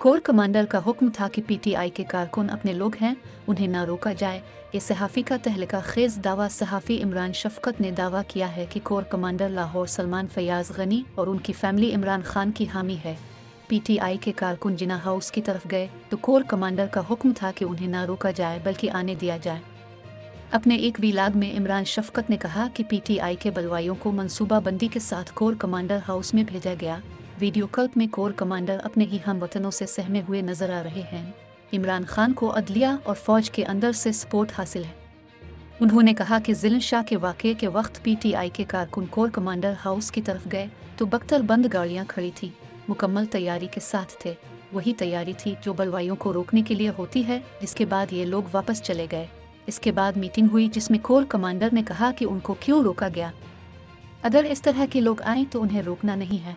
Core commander का हुक्म था कि पीटीआई के कारकुन अपने लोग हैं, उन्हें न रोका जाए। ये सहाफ़ी का तहलका खेज़ दावा। सहाफ़ी इमरान शफ़क़त ने दावा किया है कि कोर कमांडर लाहौर सलमान फयाज़ गनी और उनकी फैमिली इमरान खान की हामी है। पीटीआई के कारकुन जिना हाउस की तरफ गए तो कोर कमांडर का हुक्म था कि उन्हें न रोका जाए बल्कि आने दिया जाए। अपने एक वीलाग में इमरान शफ़क़त ने कहा कि पीटीआई के बलवाइयों को मनसूबाबंदी के साथ कोर कमांडर हाउस में भेजा गया। वीडियो क्लिप में कोर कमांडर अपने ही हमवतनों से सहमे हुए नजर आ रहे हैं। इमरान खान को अदलिया और फौज के अंदर से सपोर्ट हासिल है। उन्होंने कहा कि ज़िलन शाह के वाक़े के वक्त पीटीआई के कारकुन कोर कमांडर हाउस की तरफ गए तो बख्तर बंद गाड़ियाँ खड़ी थी, मुकम्मल तैयारी के साथ थे। वही तैयारी थी जो बलवाइयों को रोकने के लिए होती है। जिसके बाद ये लोग वापस चले गए। इसके बाद मीटिंग हुई जिसमें कोर कमांडर ने कहा कि उनको क्यों रोका गया। अगर इस तरह के लोग आए तो उन्हें रोकना नहीं है।